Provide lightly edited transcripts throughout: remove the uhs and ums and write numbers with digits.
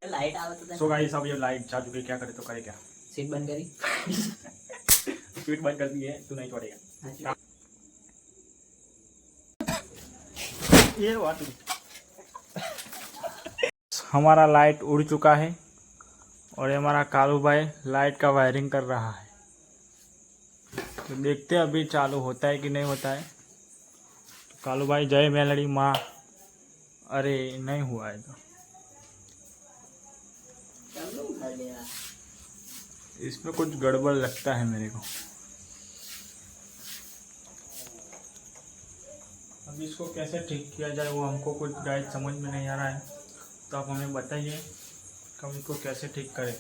Light आवे तो so guys अब ये लाइट जा चुकी है, क्या करे तो करे क्या। सीट बंद करी स्पीड बंद कर दी है, तू नहीं छोड़ेगा। ये बात हमारा लाइट उड़ चुका है और ये हमारा कालू भाई लाइट का वायरिंग कर रहा है। तो देखते हैं अभी चालू होता है कि नहीं होता है। तो कालू भाई जय मेलड़ी माँ। अरे नहीं हुआ है तो इसमें कुछ गड़बड़ लगता है मेरे को। अब इसको कैसे ठीक किया जाए वो हमको कुछ गाइड समझ में नहीं आ रहा है, तो आप हमें बताइए कि हम इसको कैसे ठीक करें।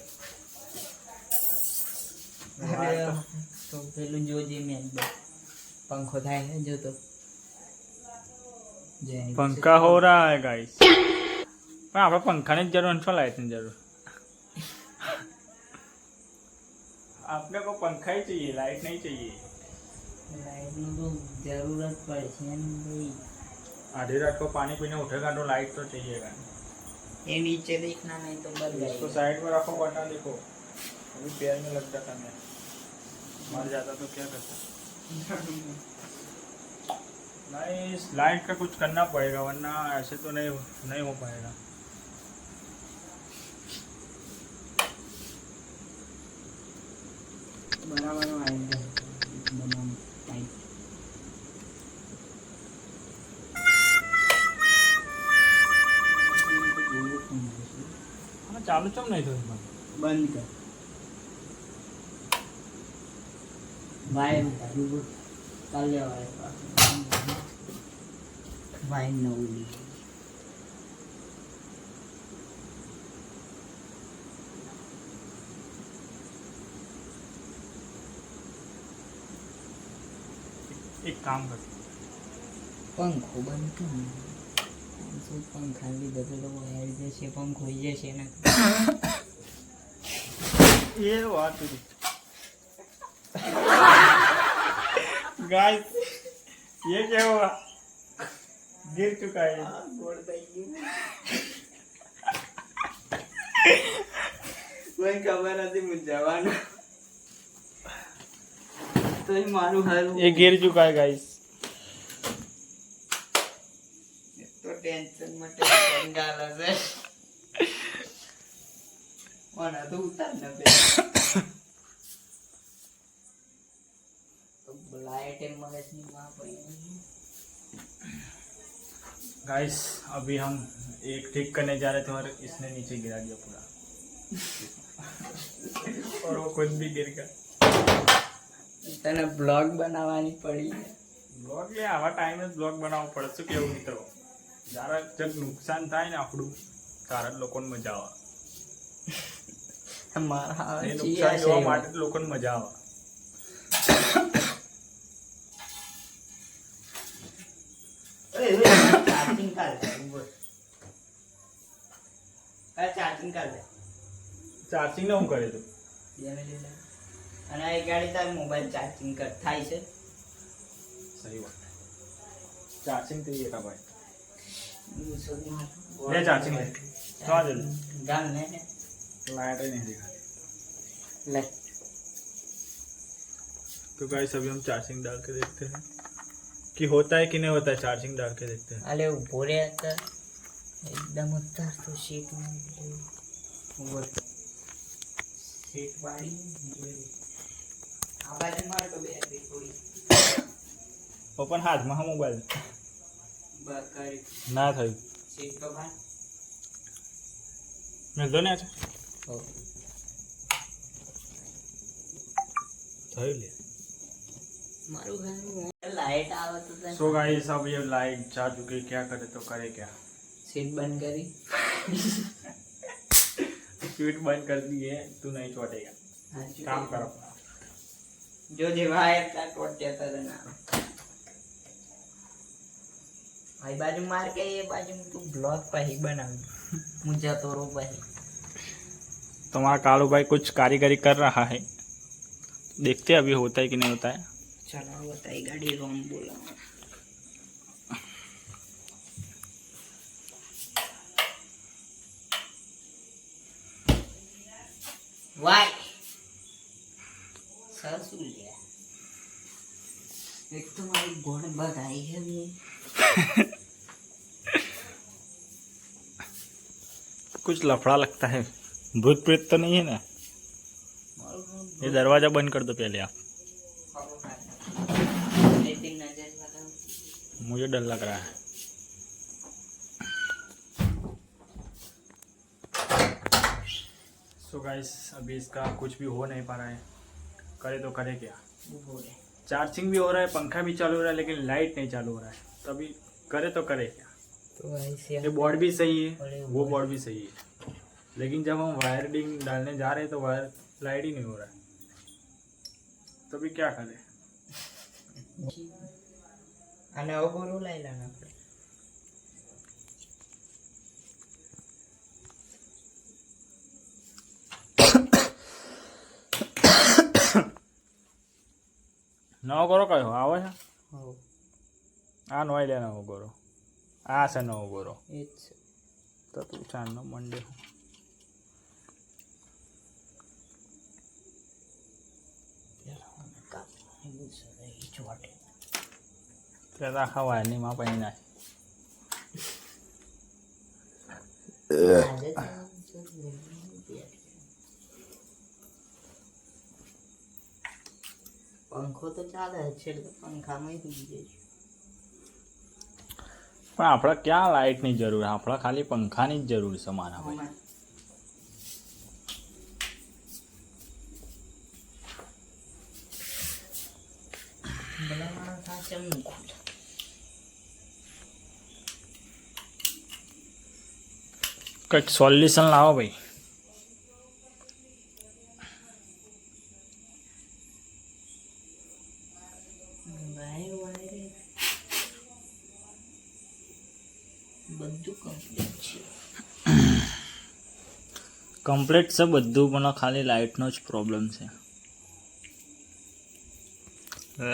तो પેલું જોજે મેં पंखो થાય ને જો તો पंखा हो रहा है गाइस, પણ આપણે પંખાની જ જરૂર નથી, લાઇટની જરૂર। आपने को पंखा ही चाहिए, लाइट नहीं चाहिए। लाइट में तो जरूरत पड़े भाई। आधी रात को पानी पीने उठेगा तो लाइट तो चाहिएगा। ये नीचे देखना नहीं तो बंद जाएगा। इसको साइड में रखो, वरना देखो अभी पैर में लग जाता, मैं मर जाता तो क्या करता। नहीं, इस लाइट का कुछ करना पड़ेगा, वरना ऐसे तो नहीं हो पाएगा। बराबर आएगा बनाना टाइट। चालू चम नहीं तो बंद कर भाई कल ले भाई नौली एक काम कर, पंखो बंद कर। पंखा લીધો તો વાયર જશે, पंखो ही जैसे ना ये बात गाइस ये क्या हुआ, गिर चुका है। गोड़ कोई खबर नहीं मुझे जवान तो ही मारू हर ये गिर चुका है गाइस। तो टेंशन मत टेंशन गाला से वाना तो उतर ना पे तो लाइट है मगज नहीं वहां पे। गाइस अभी हम एक ठीक करने जा रहे थे और इसने नीचे गिरा दिया पूरा और वो खुद भी गिर गया। तने ब्लॉग बनावानी पड़ी। ब्लॉग ले आवा टाइम में ब्लॉग बनावવો પડશે કેવું મિત્રો, જરા જગ નુકસાન થાય ને આપણું તારા લોકોને મજા આવે। हमारा એ નુકસાન જોવા માટે લોકોને મજા આવે। चार्जिंग कर दे चार्जिंग कर दे ચાર્જિંગ ને હું કરે તું અને આ ગાડી તાર મોબાઈલ ચાર્જિંગ કર થાય છે। સહી વાત है, ચાર્જિંગ તો ये का भाई ले चार्जिंग ले तो जल्दी गाल ने लाइट ही नहीं दिखा। ले तो गाइस अभी हम चार्जिंग डाल के देखते हैं कि होता है कि नहीं होता है। चार्जिंग डाल के देखते हैं। अरे ऊपर आता एकदम उतर तो शीट में ऊपर शीट वाली आवाज मार तो बैटरी थोड़ी ओपन हाथ में हम मोबाइल बकरी ना थई शीट तो भाई मैं दो ने ओ थई ले मारू घर लाइट आवत तो सो गाइस अब ये लाइट जा चुकी, क्या करे तो करे क्या। शीट बंद करी स्पीड बंद कर दी है, तू नहीं छोड़ेगा। काम करो जो दिवायर का टोटे था ना भाई बाजू मार के ये बाजू में तू ब्लॉग पर ही बना मुझे तो रो भाई। तुम्हारा कालू भाई कुछ कारीगरी कर रहा है, देखते हैं अभी होता है कि नहीं होता है। चलो बताई गाड़ी रोम बोला વાય સાસુ લે एक तो हमारी गॉड बधाई है ये कुछ लफड़ा लगता है भूत प्रेत तो नहीं है ना ये दरवाजा बंद कर दो पहले आप मुझे डर लग रहा है सो गाइस अभी इसका कुछ भी हो नहीं पा रहा है करे तो करे क्या चार्जिंग भी हो रहा है पंखा भी चालू हो रहा है लेकिन लाइट नहीं चालू हो रहा है तो अभी करे क्या तो ऐसे ये बोर्ड भी सही है वो बोर्ड भी सही है लेकिन जब हम वायरिंग डालने जा रहे हैं तो वायर लाइट ही नहीं हो रहा है तो अभी क्या करें અને અવગોરો લઈ લેના આપણે નવો ગોરો કયો આવે છે હો આ નોઈ લે નવો ગોરો આ છે નવો ગોરો એ જ તો તું ચાંદનો મંડે એવું છે એ ચોટે ત્યારે આખા વાયરની માં પડી નાખે આજે પંખો તો ચાલે છે પંખામાં થઈ જાય પણ આપણે ક્યાં લાઇટની જરૂર આપણે ખાલી પંખાની જ જરૂર છે મારા ભાઈ ભલા માણસ આ ચમ ખુલે કંઈક સોલ્યુશન લાવો ભાઈ વાયર વાયર બધું કમ્પ્લીટ છે કમ્પ્લીટ છે બધું પણ ખાલી લાઇટનો જ પ્રોબ્લેમ છે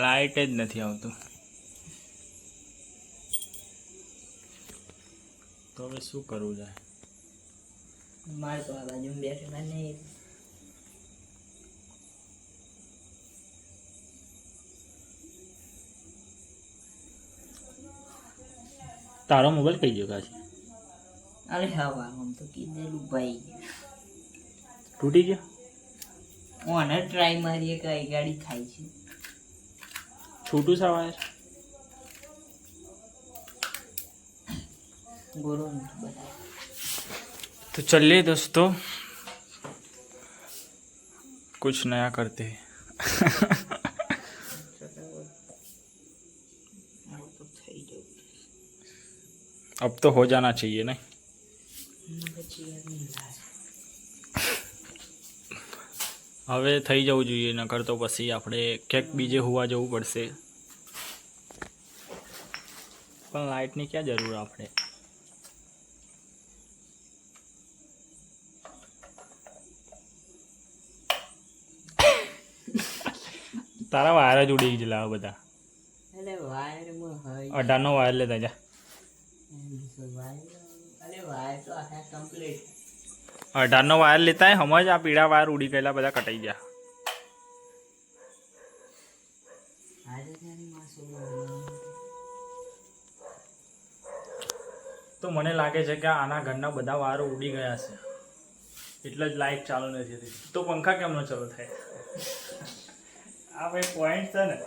લાઇટ જ નથી આવતું તો હવે શું કરવું જાય મારે તો આ બાજુ બેઠેલા નહીં તારો મોબાઈલ કઈ ગયો કાશી અરે હા આમ તો કીધેલું ભાઈ તૂટી ગયો ઓને ટ્રાય મારીએ કઈ ગાડી ખાય છે છૂટું સા વાયર गोरो बताया तो चलिए दोस्तों कुछ नया करते हैं अब तो हो जाना चाहिए ना હવે થઈ જવું જોઈએ નકર તો પછી આપણે ક્યાંક બીજે હોવા જવું પડશે પણ લાઇટની ક્યાં જરૂર આપણે તારા વાયર જ ઉડી ગયેલા બધા અરે વાયર માં હઈ 18 નો વાયર લેતા જા અરે વાયર તો આખા કમ્પ્લીટ 18 નો વાયર લેતા હે સમજ આ પીળા વાયર ઉડી ગયેલા બધા કટાઈ ગયા આજે તેની માસુ તો મને લાગે છે કે આના ઘરના બધા વાયરો ઉડી ગયા છે એટલે જ લાઇટ ચાલુ નથી થતી તો પંખા કેમ ન ચાલુ થાય આ ભાઈ પોઈન્ટ છે ને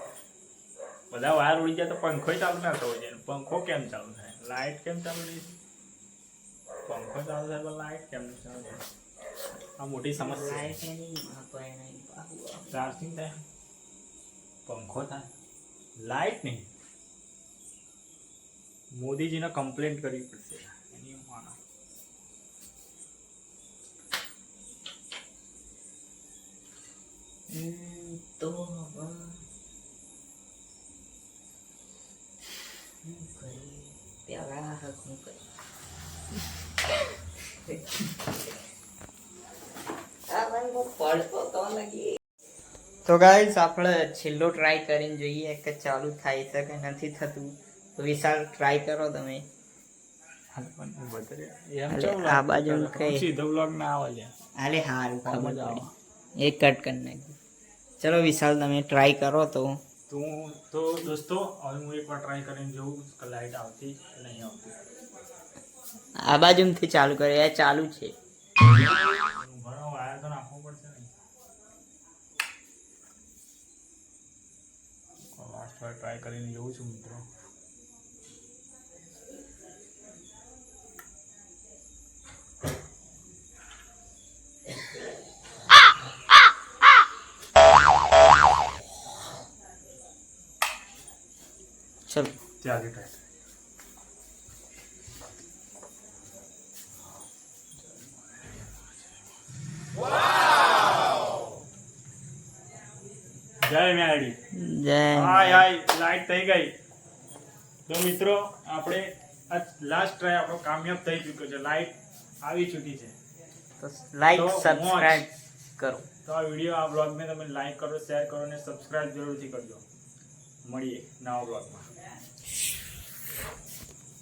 બધા વાયર ઉડી ગયા તો પંખો ચાલુ ના થવો જોઈએ પંખો કેમ ચાલુ થાય લાઇટ કેમ ચાલુ નહીં પંખો ચાલુ થાય તો લાઇટ કેમ ચાલુ થાય આ મોટી સમસ્યા લાઈટ એની આપણે નહીં બાહુ ચાર્જિંગ થાય પંખો થાય લાઇટ નહીં મોદીજીને કમ્પ્લેન્ટ કરવી પડશે એની માનો તો પેલા હકું કરી તો ગાઈસ આપણે છેલ્લો ટ્રાય કરીને જોઈએ કે ચાલુ થાય છે કે નથી થતું તો વિશાલ ટ્રાય કરો તમે આ બાજુ કઈ સીધો બ્લોગ ના આવે છે આલે હારું ખબર પડી એક કટ કરી નાખ્યું. ચલો વિશાલ તમે ટ્રાય કરો તો. તો દોસ્તો હવે હું એકવાર ટ્રાય કરીને જોઉં કે લાઈટ આવતી કે નહીં આવતી. આ બાજુથી ચાલુ કરે, આ ચાલુ છે. ઘણો વાયર તો નાખવો પડશે ને. લાસ્ટ વાર ટ્રાય કરીને જોઉં છું મિત્રો. ચલો ત્યાંથી ટ્રાય જય મેડી. જય હાય લાઈટ થઈ ગઈ. તો મિત્રો આપણે આ લાસ્ટ ટ્રાય આપણો કામયાબ થઈ ચૂક્યો છે. લાઈટ આવી ચૂકી છે. તો લાઈક તો સબસ્ક્રાઇબ કરો. તો આ વિડીયો આ બ્લોગને તમે લાઈક કરો, શેર કરો અને સબસ્ક્રાઇબ જરૂરથી કરજો. મળીએ નવા બ્લોગમાં.